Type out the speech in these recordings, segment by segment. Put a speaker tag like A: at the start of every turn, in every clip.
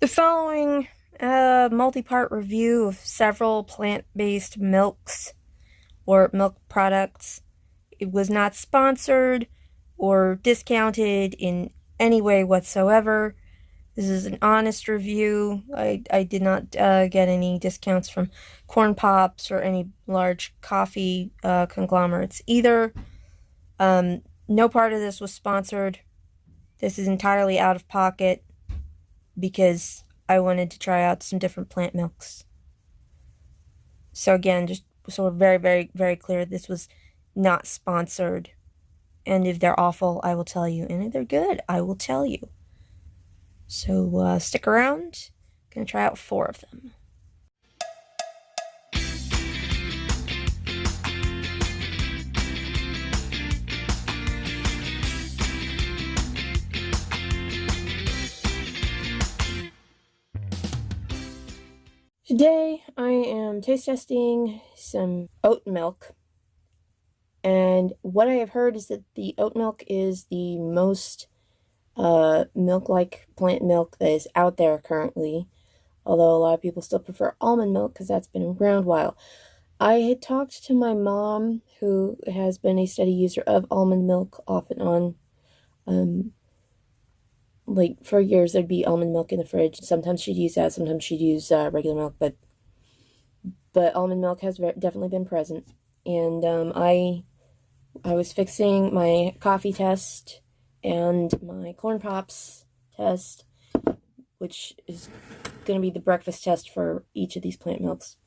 A: Following a multi-part review of several plant-based milks or milk products, it was not sponsored or discounted in any way whatsoever. This is an honest review. I did not get any discounts from Corn Pops or any large coffee conglomerates either. No part of this was sponsored. This is entirely out of pocket because I wanted to try out some different plant milks. So again, just so we're very, very, very clear, this was not sponsored. And if they're awful, I will tell you. And if they're good, I will tell you. So stick around. I'm going to try out 4 of them. Today, I am taste testing some oat milk. And what I have heard is that the oat milk is the most milk-like plant milk that is out there currently. Although a lot of people still prefer almond milk because that's been around a while. I had talked to my mom, who has been a steady user of almond milk off and on. Like, for years, there'd be almond milk in the fridge. Sometimes she'd use that, sometimes she'd use regular milk, but almond milk has definitely been present. And I was fixing my coffee test and my Corn Pops test, which is going to be the breakfast test for each of these plant milks.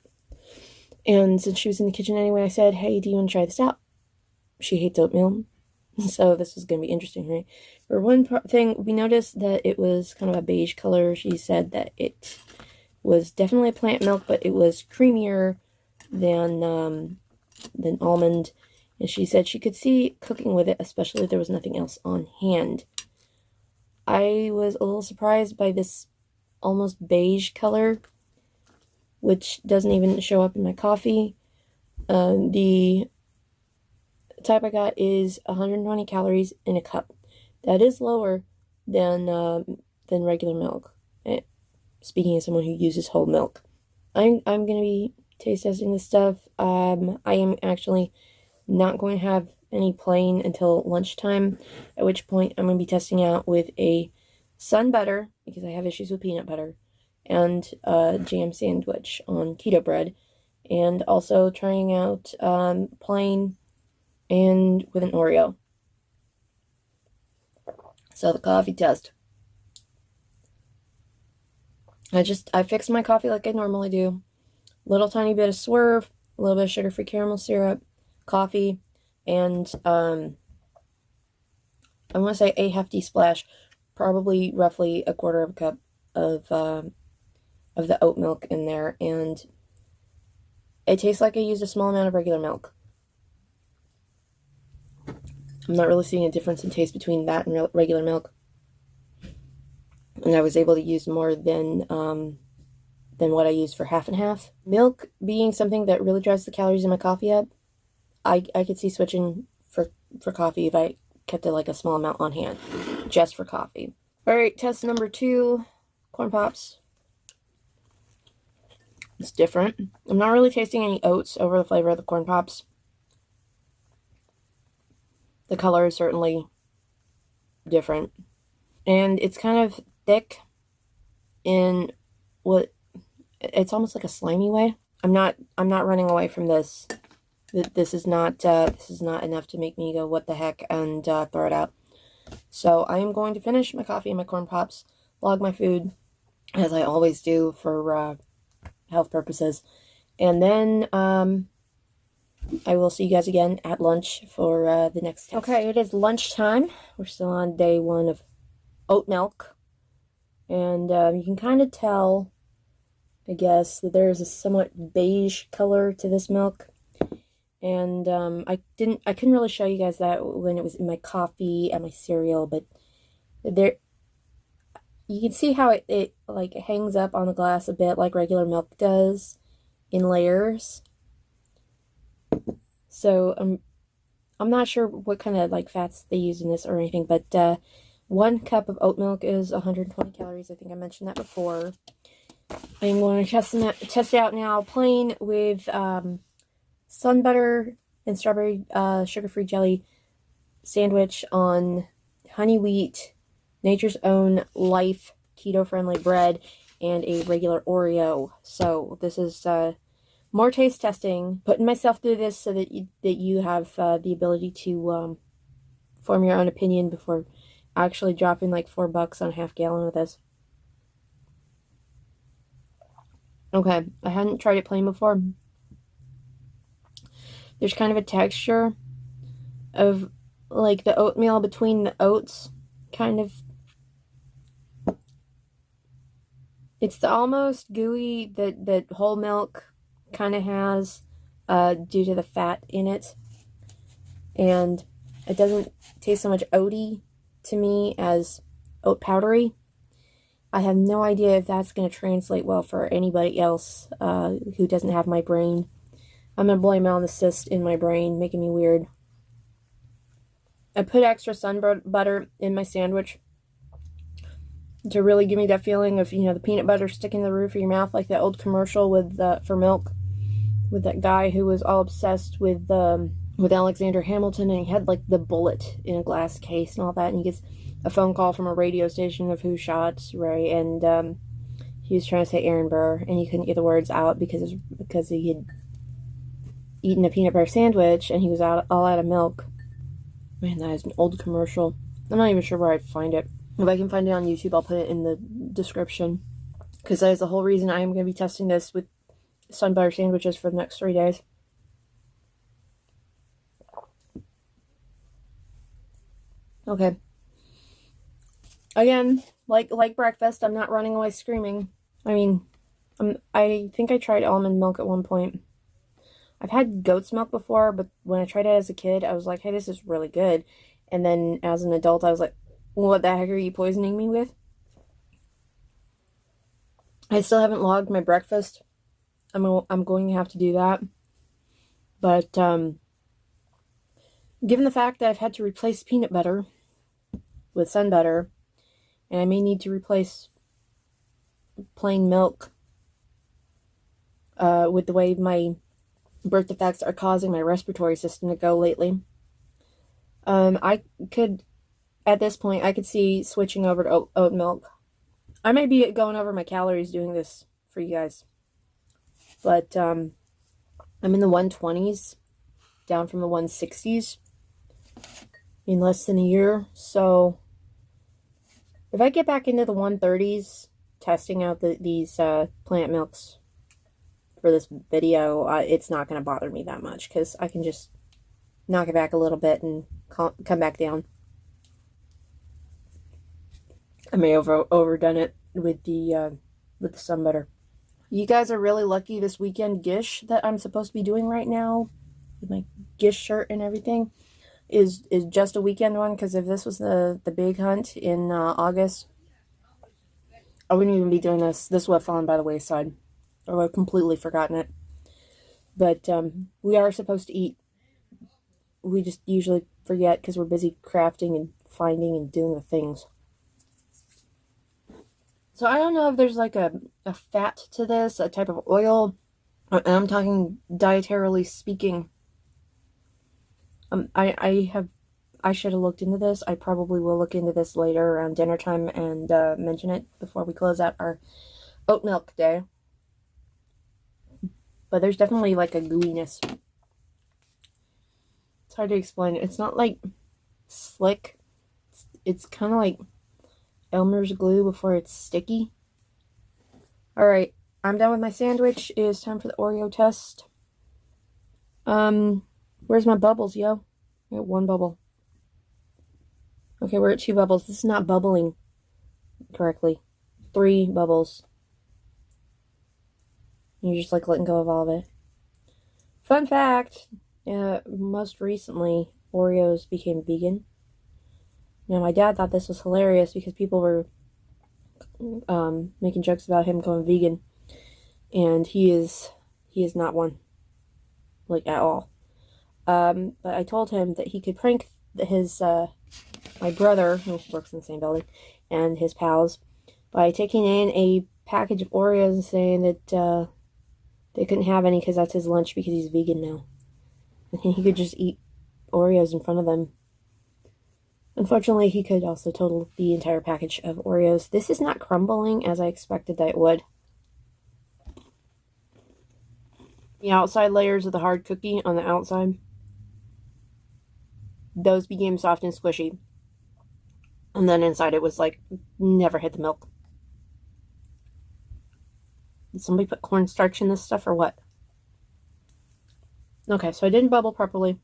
A: And since she was in the kitchen anyway, I said, hey, do you want to try this out? She hates oatmeal, so this was going to be interesting, right? For one thing, we noticed that it was kind of a beige color. She said that it was definitely a plant milk, but it was creamier than almond. And she said she could see cooking with it, especially if there was nothing else on hand. I was a little surprised by this almost beige color, which doesn't even show up in my coffee. The type I got is 120 calories in a cup. That is lower than regular milk. Speaking as someone who uses whole milk, I'm going to be taste testing this stuff. I am actually not going to have any plain until lunchtime, at which point I'm going to be testing out with a sun butter, because I have issues with peanut butter, and a jam sandwich on keto bread, and also trying out plain and with an Oreo. So the coffee test. I fixed my coffee like I normally do. Little tiny bit of Swerve, a little bit of sugar-free caramel syrup, coffee, and I want to say a hefty splash, probably roughly a quarter of a cup of the oat milk in there, and it tastes like I used a small amount of regular milk. I'm not really seeing a difference in taste between that and regular milk, and I was able to use more than what I used for half and half. Milk being something that really drives the calories in my coffee up, I could see switching for coffee if I kept it like a small amount on hand, just for coffee. Alright, test number 2, Corn Pops. It's different. I'm not really tasting any oats over the flavor of the Corn Pops. The color is certainly different. And it's kind of thick in what, it's almost like a slimy way. I'm not running away from this. This is not enough to make me go, what the heck, and throw it out. So I am going to finish my coffee and my Corn Pops, log my food, as I always do for health purposes. And then I will see you guys again at lunch for the next test. Okay, it is lunchtime. We're still on day 1 of oat milk. And you can kind of tell, I guess, that there is a somewhat beige color to this milk. And I couldn't really show you guys that when it was in my coffee and my cereal, but there, you can see how it like hangs up on the glass a bit like regular milk does in layers. So I'm not sure what kind of like fats they use in this or anything, but 1 cup of oat milk is 120 calories. I think I mentioned that before. I'm going to test it out now plain with sun butter and strawberry sugar-free jelly sandwich on honey wheat, Nature's Own Life keto-friendly bread, and a regular Oreo. So this is more taste testing, putting myself through this so that you have the ability to form your own opinion before actually dropping like $4 on a half gallon of this. Okay, I hadn't tried it plain before. There's kind of a texture of like the oatmeal between the oats, kind of. It's the almost gooey that whole milk kind of has due to the fat in it. And it doesn't taste so much oaty to me as oat powdery. I have no idea if that's going to translate well for anybody else who doesn't have my brain. I'm going to blame it on the cyst in my brain, making me weird. I put extra sun butter in my sandwich to really give me that feeling of, you know, the peanut butter sticking to the roof of your mouth, like that old commercial with for milk, with that guy who was all obsessed with Alexander Hamilton, and he had like the bullet in a glass case and all that, and he gets a phone call from a radio station of who shot Ray, and he was trying to say Aaron Burr, and he couldn't get the words out because he had eaten a peanut butter sandwich and he was all out of milk. Man, that is an old commercial. I'm not even sure where I'd find it. If I can find it on YouTube, I'll put it in the description, because that is the whole reason I am going to be testing this with sun butter sandwiches for the next 3 days. Okay. Again, like breakfast, I'm not running away screaming. I mean, I think I tried almond milk at one point. I've had goat's milk before, but when I tried it as a kid, I was like, hey, this is really good. And then as an adult, I was like, what the heck are you poisoning me with? I still haven't logged my breakfast. I'm going to have to do that. But given the fact that I've had to replace peanut butter with sun butter, and I may need to replace plain milk with the way my birth defects are causing my respiratory system to go lately, I could, at this point, I could see switching over to oat milk. I may be going over my calories doing this for you guys, but I'm in the 120s, down from the 160s in less than a year. So if I get back into the 130s, testing out these plant milks for this video, it's not going to bother me that much, because I can just knock it back a little bit and come back down. I may have overdone it with the sun butter. You guys are really lucky this weekend Gish that I'm supposed to be doing right now, with my Gish shirt and everything, is just a weekend one, because if this was the big hunt in August, I wouldn't even be doing this. This would have fallen by the wayside. I would have completely forgotten it. But we are supposed to eat. We just usually forget because we're busy crafting and finding and doing the things. So I don't know if there's like a fat to this, a type of oil. And I'm talking dietarily speaking. I should have looked into this. I probably will look into this later around dinner time and mention it before we close out our oat milk day. But there's definitely like a gooiness. It's hard to explain. It's not like slick. It's kind of like Elmer's glue before it's sticky. Alright, I'm done with my sandwich. It is time for the Oreo test. Where's my bubbles, yo? I got 1 bubble. Okay, we're at 2 bubbles. This is not bubbling correctly. 3 bubbles. You're just like letting go of all of it. Fun fact, most recently, Oreos became vegan. Now, my dad thought this was hilarious because people were making jokes about him going vegan. And he is not one. Like, at all. But I told him that he could prank his my brother, who works in the same building, and his pals by taking in a package of Oreos and saying that they couldn't have any because that's his lunch because he's vegan now. And he could just eat Oreos in front of them. Unfortunately, he could also total the entire package of Oreos. This is not crumbling as I expected that it would. The outside layers of the hard cookie on the outside, those became soft and squishy. And then inside it was like, never hit the milk. Did somebody put cornstarch in this stuff or what? Okay, so I didn't bubble properly,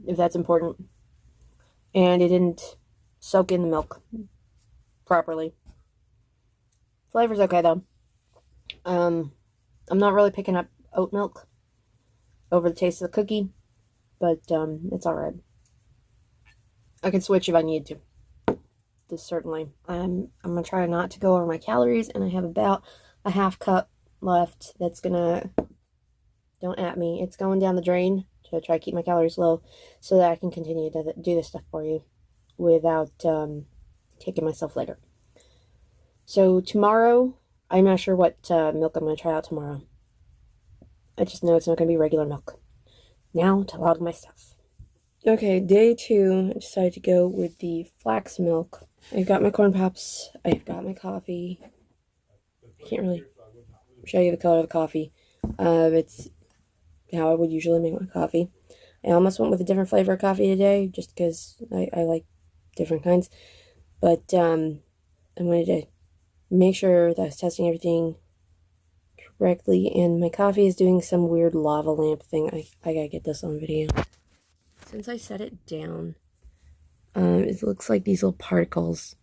A: if that's important. And it didn't soak in the milk properly. Flavor's okay though. I'm not really picking up oat milk over the taste of the cookie, but it's alright. I can switch if I need to. This certainly. I'm gonna try not to go over my calories, and I have about a half cup left. That's gonna, don't at me, it's going down the drain to try to keep my calories low so that I can continue to do this stuff for you without taking myself later. So tomorrow, I'm not sure what milk I'm going to try out tomorrow. I just know it's not going to be regular milk. Now to log my stuff. Okay, day 2, I decided to go with the Flax Milk. I've got my corn pops, I've got my coffee. I can't really show you the color of the coffee. It's how I would usually make my coffee. I almost went with a different flavor of coffee today, just because I like different kinds. But I wanted to make sure that I was testing everything correctly, and my coffee is doing some weird lava lamp thing. I gotta get this on video. Since I set it down, it looks like these little particles.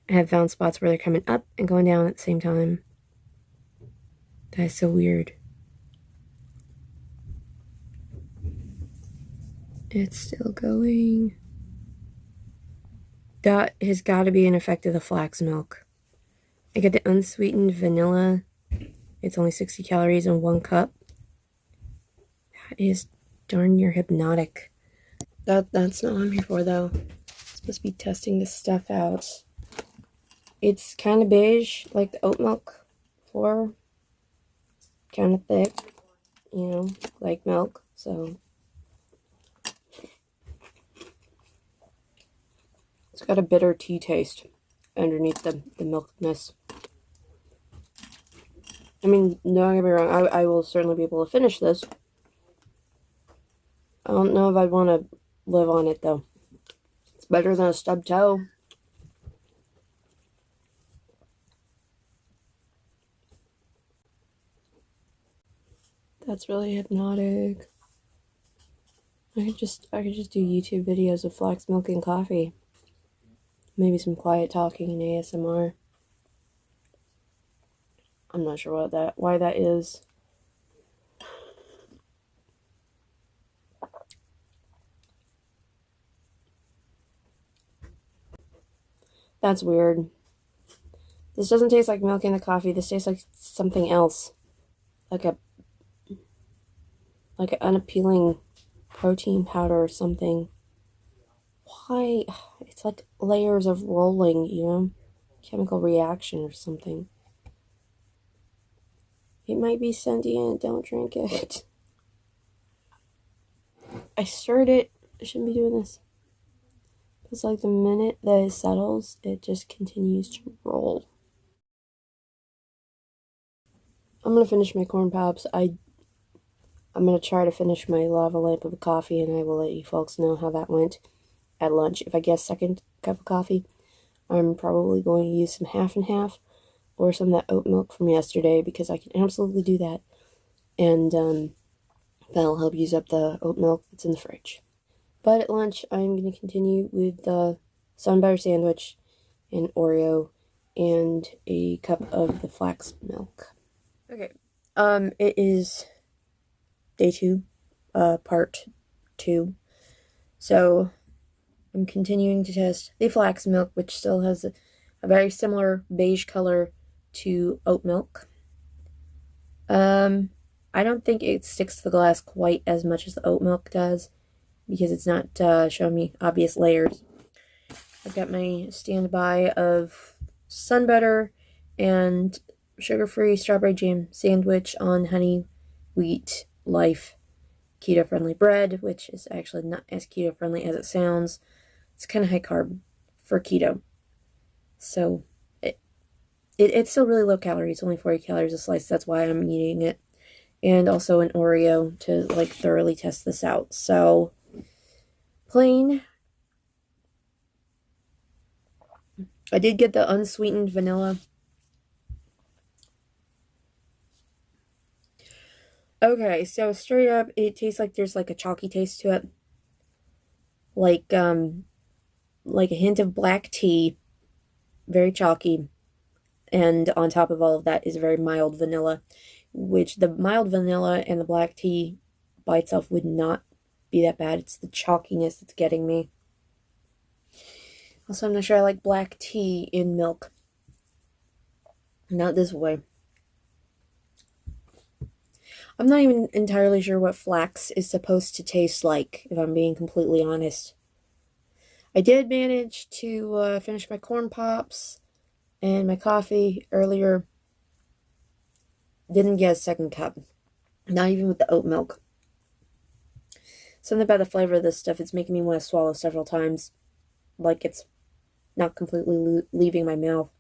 A: I have found spots where they're coming up and going down at the same time. That is so weird. It's still going. That has got to be an effect of the flax milk. I get the unsweetened vanilla. It's only 60 calories in 1 cup. That is darn near hypnotic. That's not what I'm here for, though. I'm supposed to be testing this stuff out. It's kind of beige, like the oat milk before. Kind of thick, you know, like milk, so. It's got a bitter tea taste underneath the milkiness. I mean, don't get me wrong, I will certainly be able to finish this. I don't know if I'd want to live on it, though. It's better than a stubbed toe. That's really hypnotic. I could just do YouTube videos of flax milk and coffee. Maybe some quiet talking and ASMR. I'm not sure why that is. That's weird. This doesn't taste like milk in the coffee. This tastes like something else. Like an unappealing protein powder or something. Why? It's like layers of rolling, you know? Chemical reaction or something. It might be sentient. Don't drink it. I stirred it. I shouldn't be doing this. It's like the minute that it settles, it just continues to roll. I'm gonna finish my corn pops. I'm gonna try to finish my lava lamp of the coffee, and I will let you folks know how that went at lunch. If I get a second cup of coffee, I'm probably going to use some half and half or some of that oat milk from yesterday, because I can absolutely do that. And that'll help use up the oat milk that's in the fridge. But at lunch, I'm going to continue with the sun butter sandwich, an Oreo, and a cup of the flax milk. Okay, it is day 2, part 2. So I'm continuing to test the flax milk, which still has a very similar beige color to oat milk. I don't think it sticks to the glass quite as much as the oat milk does. because it's not showing me obvious layers. I've got my standby of sun butter and sugar-free strawberry jam sandwich on honey wheat life keto-friendly bread, which is actually not as keto-friendly as it sounds. It's kind of high carb for keto. So it's still really low calorie. It's only 40 calories a slice. That's why I'm eating it. And also an Oreo to like thoroughly test this out. So plain. I did get the unsweetened vanilla. Okay, so straight up, it tastes like there's like a chalky taste to it. Like a hint of black tea. Very chalky. And on top of all of that is very mild vanilla, which the mild vanilla and the black tea by itself would not be that bad. It's the chalkiness that's getting me. Also, I'm not sure I like black tea in milk. Not this way. I'm not even entirely sure what flax is supposed to taste like, if I'm being completely honest. I did manage to finish my corn pops and my coffee earlier. Didn't get a second cup. Not even with the oat milk. Something about the flavor of this stuff, it's making me want to swallow several times. Like it's not completely leaving my mouth.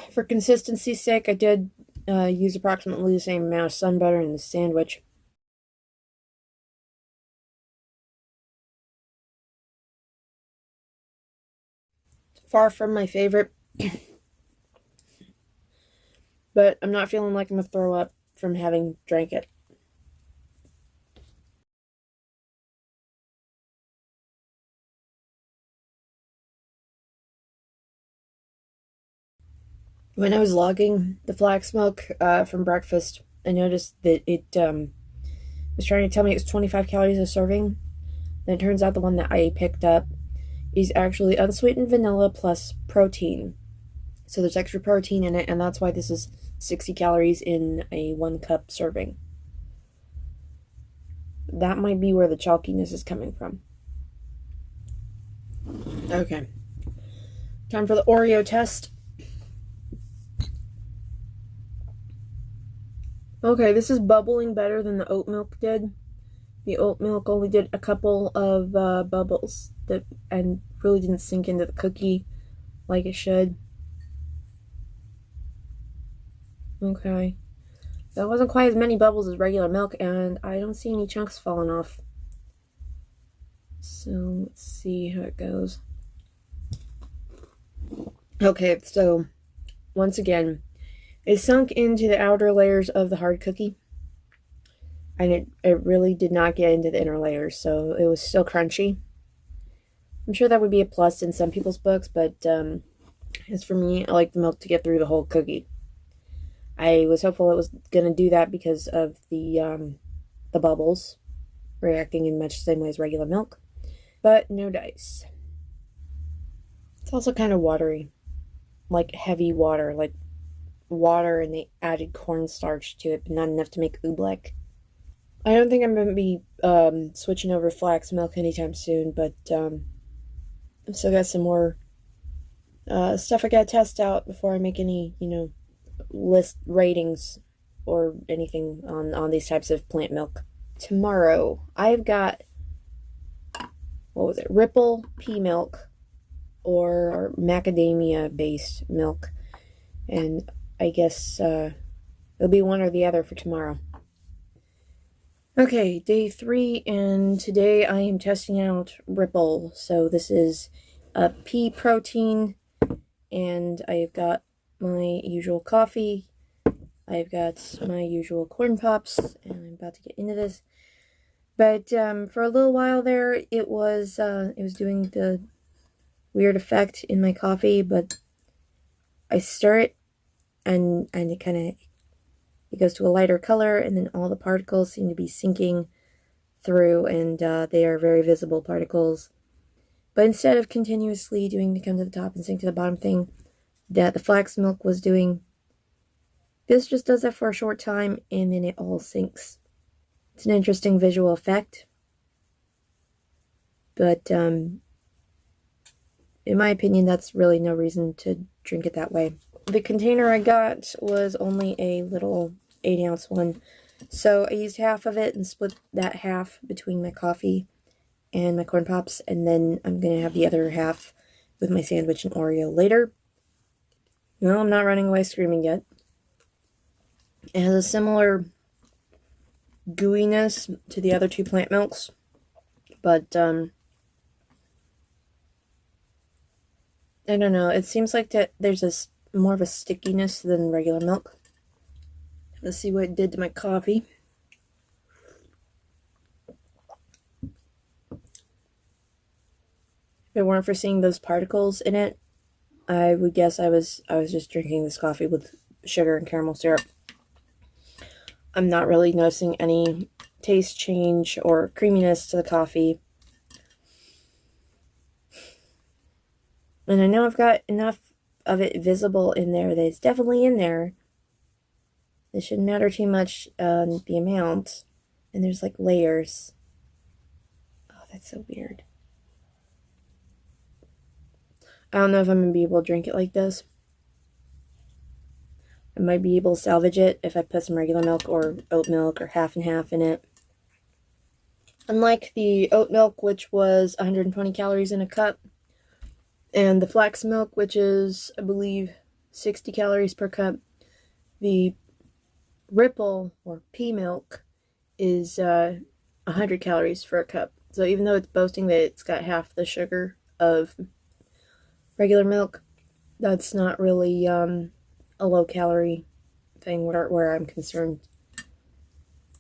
A: For consistency's sake, I did use approximately the same amount of sun butter in the sandwich. Far from my favorite. But I'm not feeling like I'm going to throw up from having drank it. When I was logging the Flax Milk from breakfast, I noticed that it was trying to tell me it was 25 calories a serving. Then it turns out the one that I picked up is actually unsweetened vanilla plus protein. So there's extra protein in it, and that's why this is 60 calories in a 1 cup serving. That might be where the chalkiness is coming from. Okay. Time for the Oreo test. Okay, this is bubbling better than the oat milk did. The oat milk only did a couple of bubbles and really didn't sink into the cookie like it should. Okay. That wasn't quite as many bubbles as regular milk, and I don't see any chunks falling off. So, let's see how it goes. Okay, so, once again, it sunk into the outer layers of the hard cookie, and it really did not get into the inner layers, so it was still crunchy. I'm sure that would be a plus in some people's books, but as for me, I like the milk to get through the whole cookie. I was hopeful it was going to do that because of the bubbles reacting in much the same way as regular milk, but no dice. It's also kind of watery, like heavy water, like water and they added cornstarch to it, but not enough to make oobleck. I don't think I'm going to be switching over Flax Milk anytime soon, but I've still got some more stuff I got to test out before I make any, list ratings or anything on these types of plant milk. Tomorrow, I've got, Ripple pea milk or macadamia based milk, and I guess it'll be one or the other for tomorrow. Okay, day 3, and today I am testing out Ripple. So this is a pea protein, and I've got my usual coffee. I've got my usual corn pops, and I'm about to get into this. But for a little while there, it was doing the weird effect in my coffee, but I stir it, and it goes to a lighter color, and then all the particles seem to be sinking through, and they are very visible particles. But instead of continuously doing to come to the top and sink to the bottom thing that the flax milk was doing, This just does that for a short time and then it all sinks. It's an interesting visual effect. But in my opinion, that's really no reason to drink it that way. The container I got was only a little 8-ounce one. So I used half of it and split that half between my coffee and my corn pops. And then I'm going to have the other half with my sandwich and Oreo later. No, I'm not running away screaming yet. It has a similar gooiness to the other two plant milks. But, I don't know. It seems like that there's more of a stickiness than regular milk. Let's see what it did to my coffee. If it weren't for seeing those particles in it, I would guess I was just drinking this coffee with sugar and caramel syrup. I'm not really noticing any taste change or creaminess to the coffee. And I know I've got enough of it visible in there that it's definitely in there. It shouldn't matter too much the amount. And there's like layers. Oh, that's so weird. I don't know if I'm going to be able to drink it like this. I might be able to salvage it if I put some regular milk or oat milk or half and half in it. Unlike the oat milk, which was 120 calories in a cup, and the flax milk, which is, I believe, 60 calories per cup, the Ripple or pea milk is 100 calories for a cup. So even though it's boasting that it's got half the sugar of regular milk, that's not really a low-calorie thing where I'm concerned.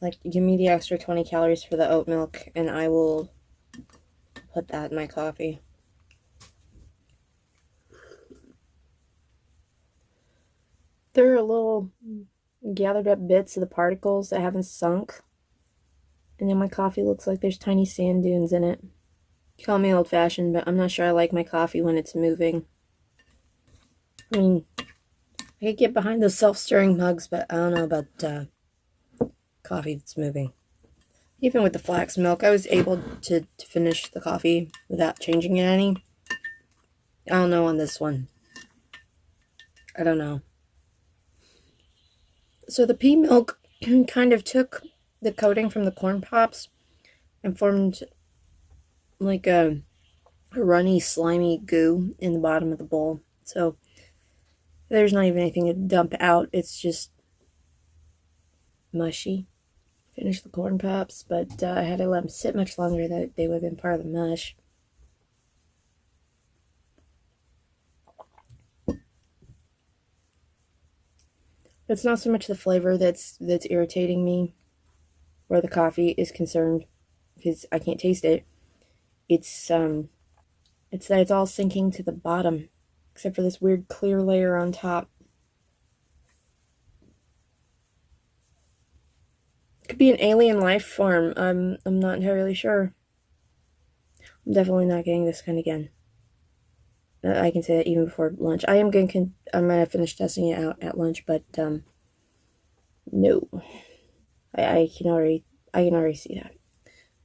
A: Like, give me the extra 20 calories for the oat milk, and I will put that in my coffee. There are little gathered up bits of the particles that haven't sunk. And then my coffee looks like there's tiny sand dunes in it. Call me old-fashioned, but I'm not sure I like my coffee when it's moving. I mean, I could get behind those self-stirring mugs, but I don't know about coffee that's moving. Even with the flax milk, I was able to finish the coffee without changing it any. I don't know on this one. I don't know. So the pea milk kind of took the coating from the corn pops and formed like a runny, slimy goo in the bottom of the bowl. So there's not even anything to dump out. It's just mushy. Finished the corn pops, but I had to let them sit much longer that they would have been part of the mush. It's not so much the flavor that's irritating me where the coffee is concerned, because I can't taste it. It's that it's all sinking to the bottom, except for this weird clear layer on top. It could be an alien life form. I'm not entirely sure. I'm definitely not getting this kind again. I can say that even before lunch. I'm gonna finish testing it out at lunch, but no, I can already see that.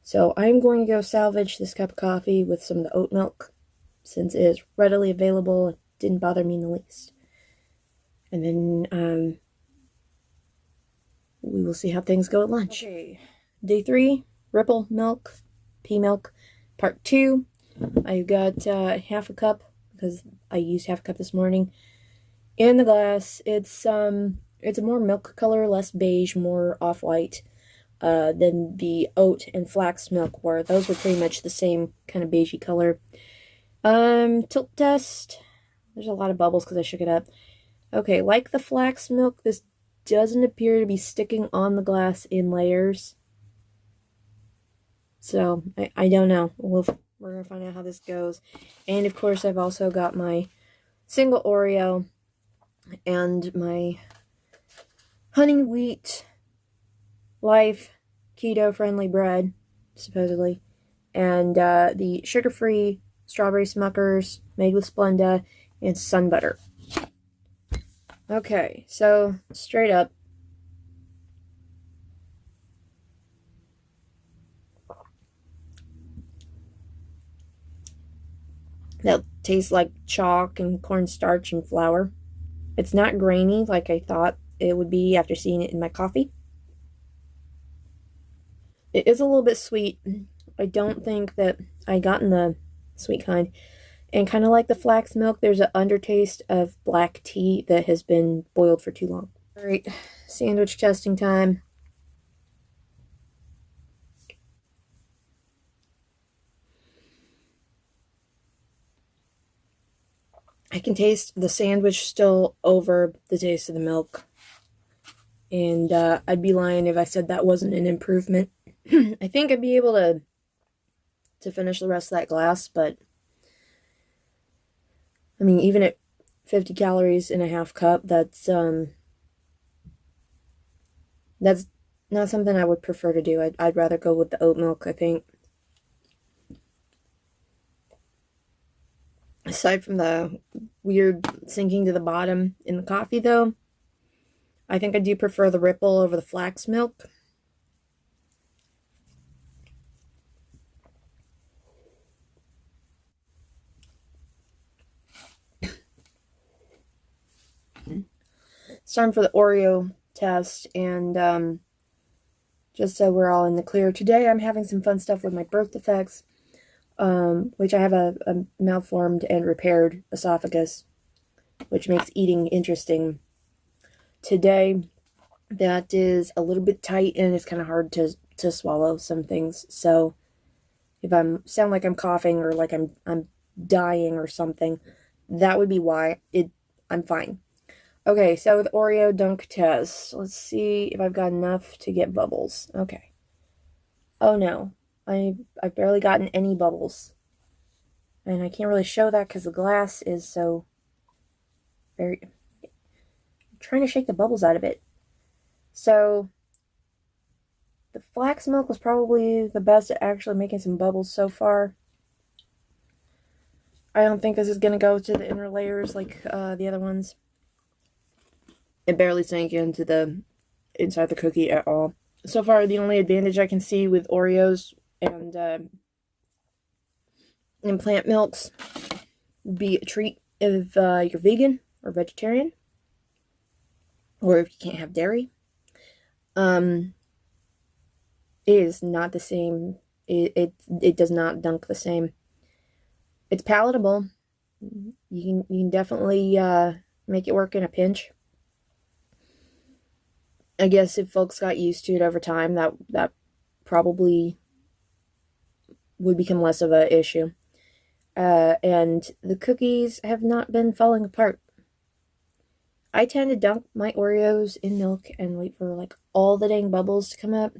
A: So I'm going to go salvage this cup of coffee with some of the oat milk, since it is readily available. It didn't bother me in the least. And then we will see how things go at lunch. Okay, day 3, Ripple milk, pea milk, part 2. I've got half a cup, because I used half a cup this morning, in the glass. It's a more milk color, less beige, more off-white than the oat and flax milk were. Those were pretty much the same kind of beigey color. Tilt test. There's a lot of bubbles because I shook it up. Okay, like the flax milk, this doesn't appear to be sticking on the glass in layers. So, I don't know. We're going to find out how this goes. And, of course, I've also got my single Oreo and my honey wheat life keto-friendly bread, supposedly. And the sugar-free strawberry Smuckers made with Splenda and sun butter. Okay, so straight up, that tastes like chalk and cornstarch and flour. It's not grainy like I thought it would be after seeing it in my coffee. It is a little bit sweet. I don't think that I gotten the sweet kind. And kind of like the flax milk, there's an undertaste of black tea that has been boiled for too long. All right, sandwich testing time. I can taste the sandwich still over the taste of the milk. And I'd be lying if I said that wasn't an improvement. I think I'd be able to finish the rest of that glass, but I mean, even at 50 calories in a half cup, that's not something I would prefer to do. I'd rather go with the oat milk, I think. Aside from the weird sinking to the bottom in the coffee, though, I think I do prefer the ripple over the flax milk. It's time for the Oreo test, and just so we're all in the clear, today I'm having some fun stuff with my birth defects, which I have a malformed and repaired esophagus, which makes eating interesting. Today, that is a little bit tight and it's kind of hard to swallow some things. So if I sound like I'm coughing or like I'm dying or something, that would be why. I'm fine. Okay, so with Oreo dunk test, let's see if I've got enough to get bubbles. Okay. Oh no, I've barely gotten any bubbles, and I can't really show that because the glass is so very. I'm trying to shake the bubbles out of it. So the flax milk was probably the best at actually making some bubbles so far. I don't think this is gonna go to the inner layers like the other ones. It barely sank into the inside the cookie at all. So far, the only advantage I can see with Oreos and plant milks would be a treat if you're vegan or vegetarian, or if you can't have dairy. It is not the same. It does not dunk the same. It's palatable. You can definitely make it work in a pinch. I guess if folks got used to it over time, that probably would become less of an issue. And the cookies have not been falling apart. I tend to dunk my Oreos in milk and wait for like all the dang bubbles to come up.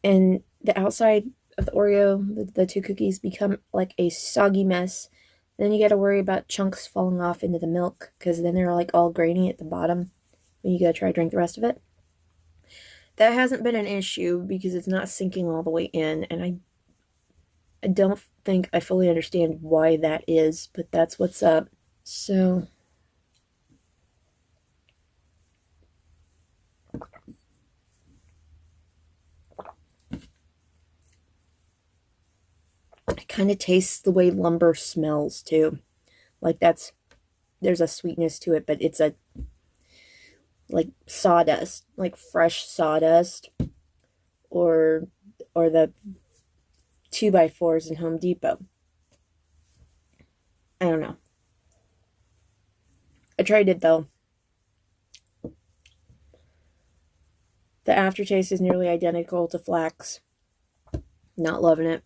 A: And the outside of the Oreo, the two cookies, become like a soggy mess. Then you gotta worry about chunks falling off into the milk because then they're like all grainy at the bottom when you gotta try to drink the rest of it. That hasn't been an issue because it's not sinking all the way in, and I don't think I fully understand why that is, but that's what's up. So it kind of tastes the way lumber smells too. Like there's a sweetness to it, but it's a like sawdust, like fresh sawdust, or the 2x4s in Home Depot. I don't know. I tried it though. The aftertaste is nearly identical to flax. Not loving it.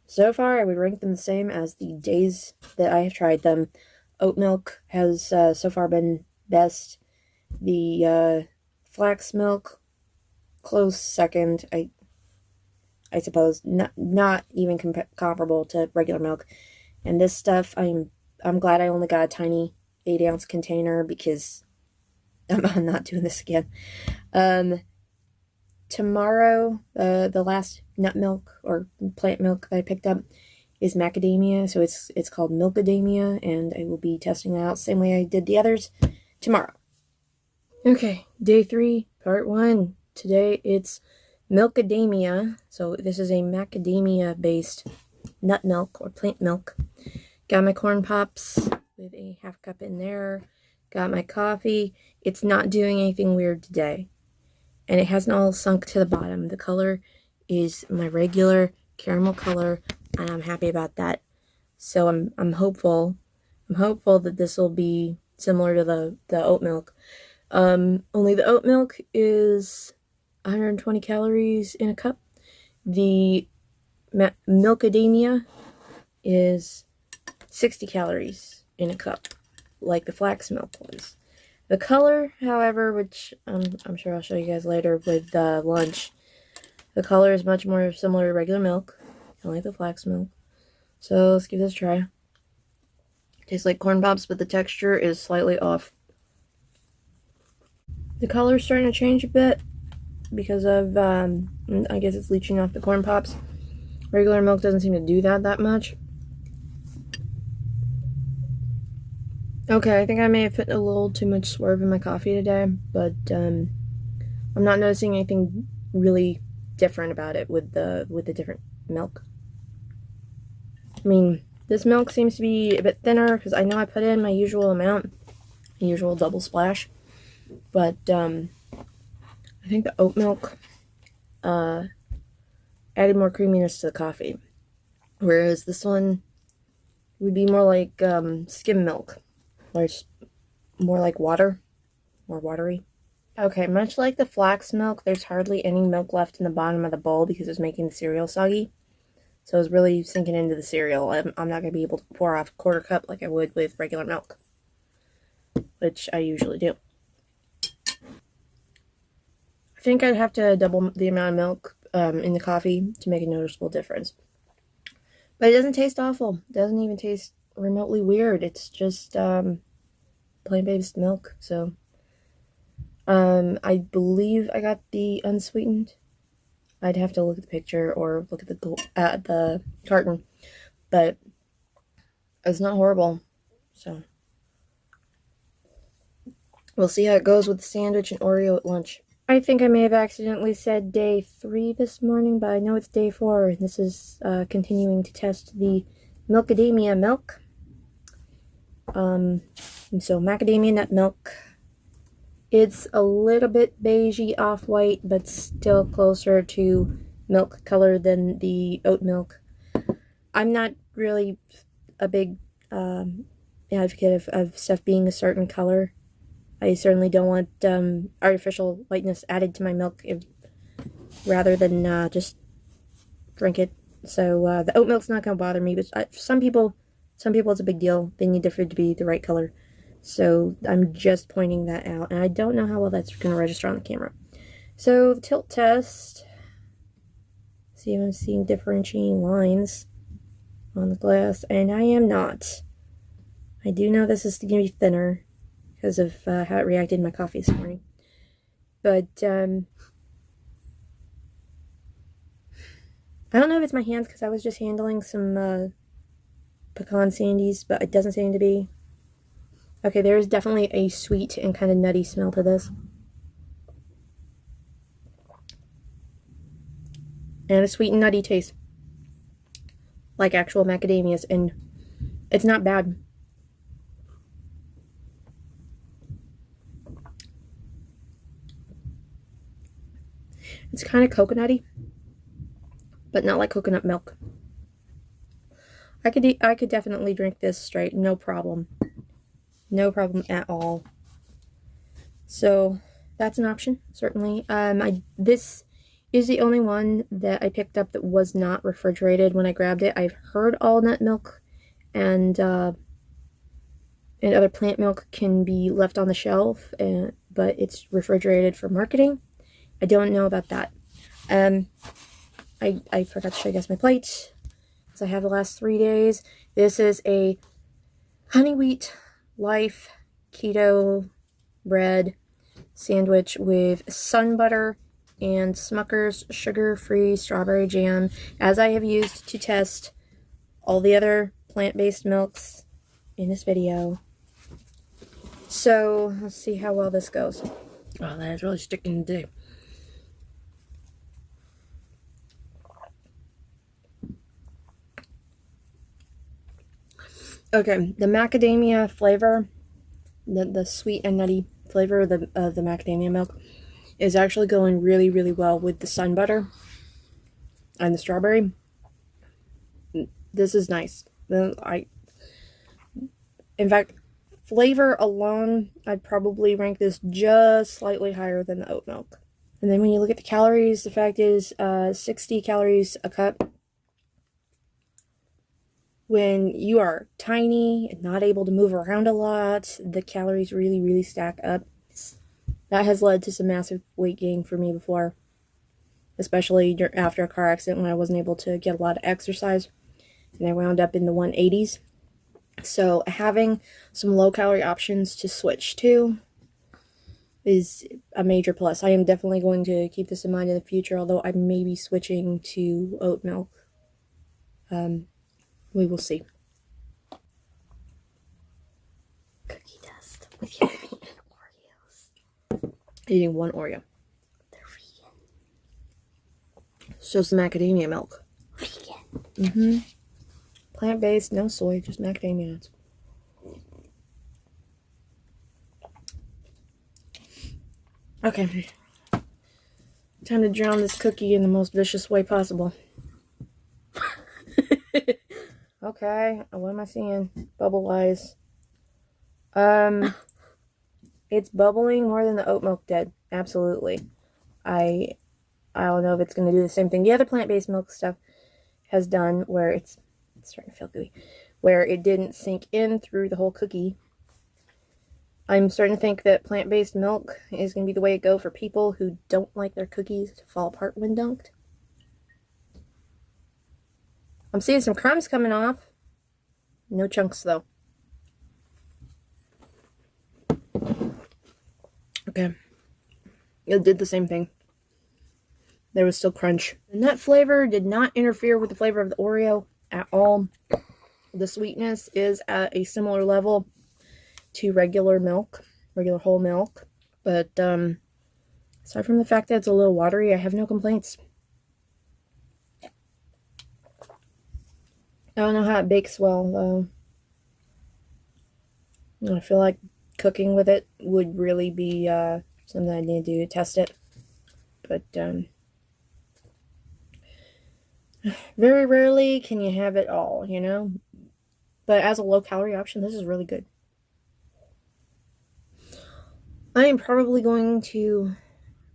A: So far, I would rank them the same as the days that I have tried them. Oat milk has so far been best. The flax milk, close second. I suppose not even comparable to regular milk. And this stuff, I'm glad I only got a tiny 8-ounce container because I'm not doing this again. Tomorrow, the last nut milk or plant milk that I picked up is macadamia, so it's called Milkadamia, and I will be testing it out the same way I did the others tomorrow. Okay, day 3, part 1. Today it's Milkadamia, so this is a macadamia-based nut milk or plant milk. Got my corn pops with a half cup in there. Got my coffee. It's not doing anything weird today. And it hasn't all sunk to the bottom. The color is my regular caramel color, and I'm happy about that. So I'm hopeful. I'm hopeful that this will be similar to the oat milk. Only the oat milk is 120 calories in a cup. The Milkadamia is 60 calories in a cup, like the Flax Milk was. The color, however, which I'm sure I'll show you guys later with lunch, the color is much more similar to regular milk, kind of like the Flax Milk. So let's give this a try. Tastes like corn pops, but the texture is slightly off. The color is starting to change a bit because of, I guess it's leaching off the corn pops. Regular milk doesn't seem to do that much. Okay, I think I may have put a little too much swerve in my coffee today, but I'm not noticing anything really different about it with the different milk. I mean, this milk seems to be a bit thinner because I know I put in my usual amount, usual double splash, but I think the oat milk added more creaminess to the coffee, whereas this one would be more like skim milk, or it's more like water, more watery. Okay, much like the flax milk, there's hardly any milk left in the bottom of the bowl because it's making the cereal soggy. So it's really sinking into the cereal. I'm not going to be able to pour off a quarter cup like I would with regular milk, which I usually do. I think I'd have to double the amount of milk in the coffee to make a noticeable difference. But it doesn't taste awful. It doesn't even taste remotely weird. It's just plant-based milk. So I believe I got the unsweetened. I'd have to look at the picture or look at the carton, but it's not horrible. So we'll see how it goes with the sandwich and Oreo at lunch. I think I may have accidentally said day 3 this morning, but I know it's day 4. This is continuing to test the Milkadamia milk. And so macadamia nut milk. It's a little bit beigey off-white, but still closer to milk color than the oat milk. I'm not really a big advocate of stuff being a certain color. I certainly don't want artificial whiteness added to my milk rather than just drink it. So the oat milk's not going to bother me, but for some people it's a big deal. They need their food to be the right color. So I'm just pointing that out, and I don't know how well that's going to register on the camera. So the tilt test, see if I'm seeing differentiating lines on the glass, and I am not. I do know this is going to be thinner because of how it reacted in my coffee this morning. But I don't know if it's my hands because I was just handling some pecan sandies, but it doesn't seem to be. Okay, there is definitely a sweet and kind of nutty smell to this. And a sweet and nutty taste. Like actual macadamias, and it's not bad. It's kind of coconutty, but not like coconut milk. I could definitely drink this straight, no problem. No problem at all. So that's an option, certainly. This is the only one that I picked up that was not refrigerated when I grabbed it. I've heard all nut milk and other plant milk can be left on the shelf, but it's refrigerated for marketing. I don't know about that. I forgot to show you guys my plate, because I have the last 3 days. This is a honey wheat life keto bread sandwich with sun butter and Smucker's sugar-free strawberry jam, as I have used to test all the other plant-based milks in this video. So let's see how well this goes. Oh, that is really sticking today. Okay, the macadamia flavor, the sweet and nutty flavor of the macadamia milk is actually going really, really well with the sun butter and the strawberry. This is nice. In fact, flavor alone, I'd probably rank this just slightly higher than the oat milk. And then when you look at the calories, the fact is 60 calories a cup. When you are tiny and not able to move around a lot, the calories really, really stack up. That has led to some massive weight gain for me before, especially after a car accident when I wasn't able to get a lot of exercise, and I wound up in the 180s. So having some low-calorie options to switch to is a major plus. I am definitely going to keep this in mind in the future, although I may be switching to oat milk. We will see.
B: Cookie dust with your vegan Oreos.
A: Eating one Oreo.
B: They're vegan.
A: It's just macadamia milk.
B: Vegan.
A: Plant-based, no soy, just macadamia nuts. Okay. Time to drown this cookie in the most vicious way possible. Okay, what am I seeing? Bubble-wise. It's bubbling more than the oat milk did. Absolutely. I don't know if it's going to do the same thing the other plant-based milk stuff has done, where it's starting to feel gooey, where it didn't sink in through the whole cookie. I'm starting to think that plant-based milk is going to be the way to go for people who don't like their cookies to fall apart when dunked. I'm seeing some crumbs coming off. No chunks, though. Okay. It did the same thing. There was still crunch. The nut flavor did not interfere with the flavor of the Oreo at all. The sweetness is at a similar level to regular milk, regular whole milk. But aside from the fact that it's a little watery, I have no complaints. I don't know how it bakes well, though. I feel like cooking with it would really be something I need to do to test it. But very rarely can you have it all, you know? But as a low-calorie option, this is really good. I am probably going to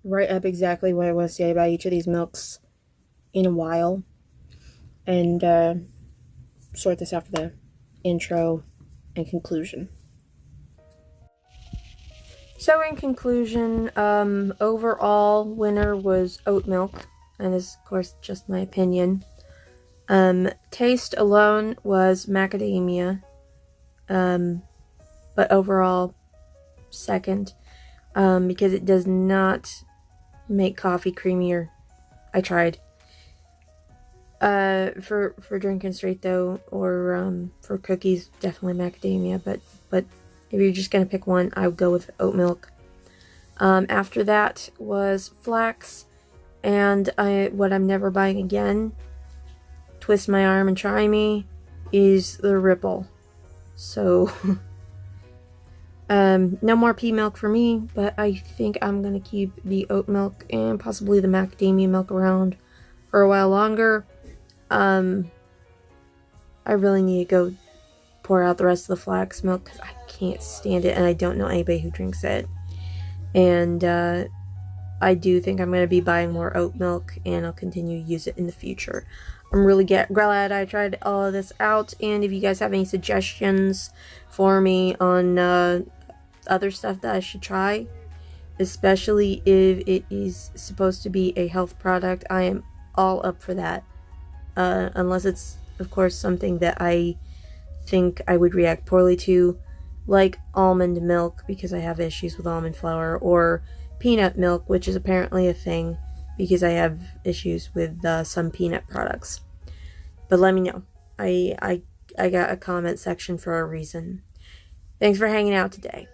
A: write up exactly what I want to say about each of these milks in a while. And sort this after the intro and conclusion. So in conclusion, overall winner was oat milk, and this is of course just my opinion. Taste alone was macadamia, but overall second, because it does not make coffee creamier. I tried. For drinking straight though, or for cookies, definitely macadamia. But if you're just gonna pick one, I would go with oat milk. After that was flax, and what I'm never buying again, twist my arm and try me, is the Ripple. So no more pea milk for me, but I think I'm gonna keep the oat milk and possibly the macadamia milk around for a while longer. I really need to go pour out the rest of the flax milk because I can't stand it, and I don't know anybody who drinks it. And I do think I'm going to be buying more oat milk, and I'll continue to use it in the future. I'm really glad I tried all of this out, and if you guys have any suggestions for me on other stuff that I should try, especially if it is supposed to be a health product, I am all up for that. Unless it's, of course, something that I think I would react poorly to, like almond milk, because I have issues with almond flour, or peanut milk, which is apparently a thing, because I have issues with some peanut products. But let me know. I got a comment section for a reason. Thanks for hanging out today.